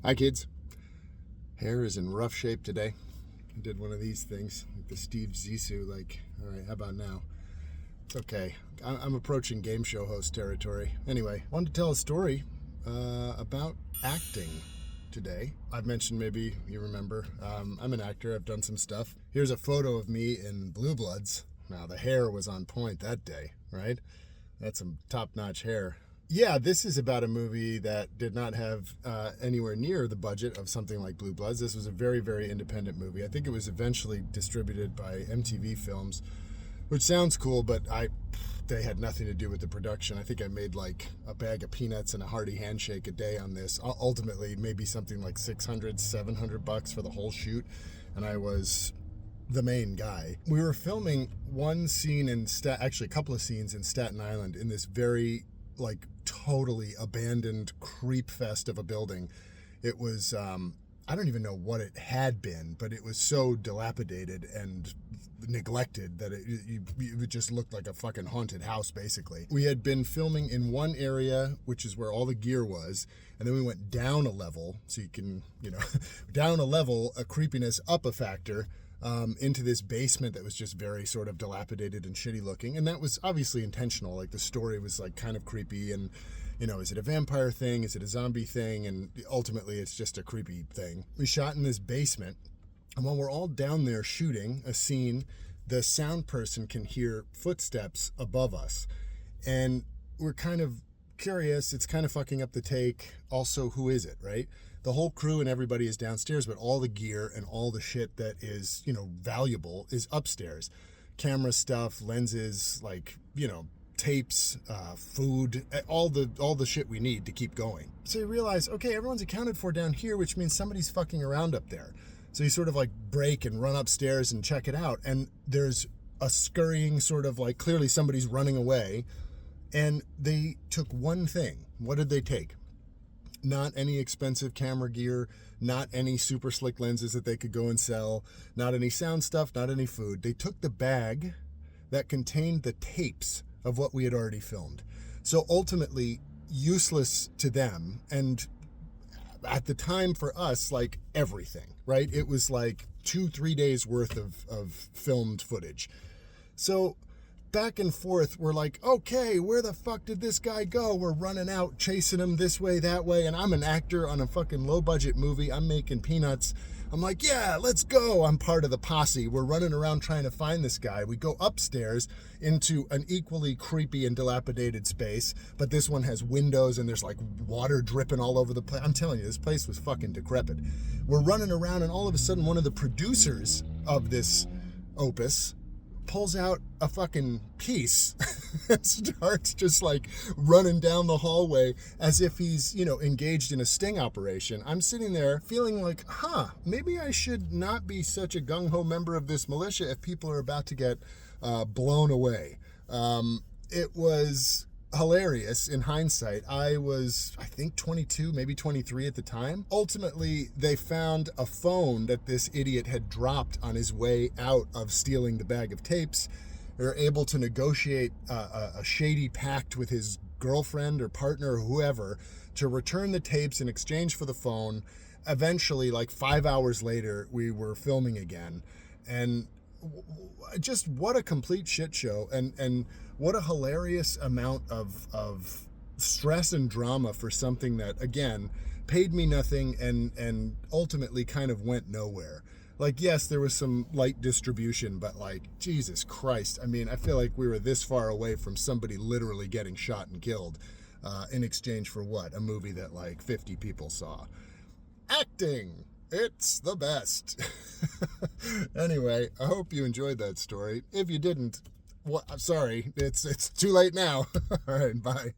Hi, kids. Hair is in rough shape today. I did one of these things, like the Steve Zissou, all right, how about now? It's okay. I'm approaching game show host territory. Anyway, wanted to tell a story about acting today. I've mentioned, maybe you remember, I'm an actor. I've done some stuff. Here's a photo of me in Blue Bloods. Now, the hair was on point that day, right? That's some top-notch hair. Yeah, this is about a movie that did not have anywhere near the budget of something like Blue Bloods. This was a very, very independent movie. I think it was eventually distributed by MTV Films, which sounds cool, but they had nothing to do with the production. I think I made like a bag of peanuts and a hearty handshake a day on this. Ultimately, maybe something like $600, $700 for the whole shoot, and I was the main guy. We were filming one scene actually a couple of scenes in Staten Island in this very totally abandoned creep fest of a building. It was I don't even know what it had been, but it was so dilapidated and neglected that it just looked like a fucking haunted house, basically. We had been filming in one area, which is where all the gear was, and then we went down a level, so you can, down a level, a creepiness up a factor, into this basement that was just very sort of dilapidated and shitty looking. And that was obviously intentional. Like, the story was kind of creepy, and, is it a vampire thing? Is it a zombie thing? And ultimately it's just a creepy thing. We shot in this basement, and while we're all down there shooting a scene, the sound person can hear footsteps above us. And we're kind of curious. It's kind of fucking up the take. Also, who is it, right? The whole crew and everybody is downstairs, but all the gear and all the shit that is, valuable is upstairs. Camera stuff, lenses, tapes, food, all the shit we need to keep going. So you realize, okay, everyone's accounted for down here, which means somebody's fucking around up there. So you sort of break and run upstairs and check it out. And there's a scurrying sort of clearly somebody's running away. And they took one thing. What did they take? Not any expensive camera gear, not any super slick lenses that they could go and sell, not any sound stuff, not any food. They took the bag that contained the tapes of what we had already filmed. So ultimately, useless to them, and at the time for us, everything, right? It was 2-3 days worth of filmed footage. So back and forth, we're okay, where the fuck did this guy go? We're running out, chasing him this way, that way, and I'm an actor on a fucking low-budget movie. I'm making peanuts. I'm yeah, let's go. I'm part of the posse. We're running around trying to find this guy. We go upstairs into an equally creepy and dilapidated space, but this one has windows and there's water dripping all over the place. I'm telling you, this place was fucking decrepit. We're running around, and all of a sudden, one of the producers of this opus pulls out a fucking piece and starts just running down the hallway as if he's, engaged in a sting operation. I'm sitting there feeling maybe I should not be such a gung-ho member of this militia if people are about to get blown away. It was hilarious in hindsight. I was, I think, 22, maybe 23 at the time. Ultimately, they found a phone that this idiot had dropped on his way out of stealing the bag of tapes. They were able to negotiate a shady pact with his girlfriend or partner or whoever to return the tapes in exchange for the phone. Eventually, 5 hours later, we were filming again. And just what a complete shit show, and what a hilarious amount of stress and drama for something that, again, paid me nothing and ultimately kind of went nowhere. Yes, there was some light distribution, but Jesus Christ, I mean, I feel like we were this far away from somebody literally getting shot and killed in exchange for what? A movie that 50 people saw. Acting! It's the best. Anyway, I hope you enjoyed that story. If you didn't, I'm sorry. It's too late now. All right, bye.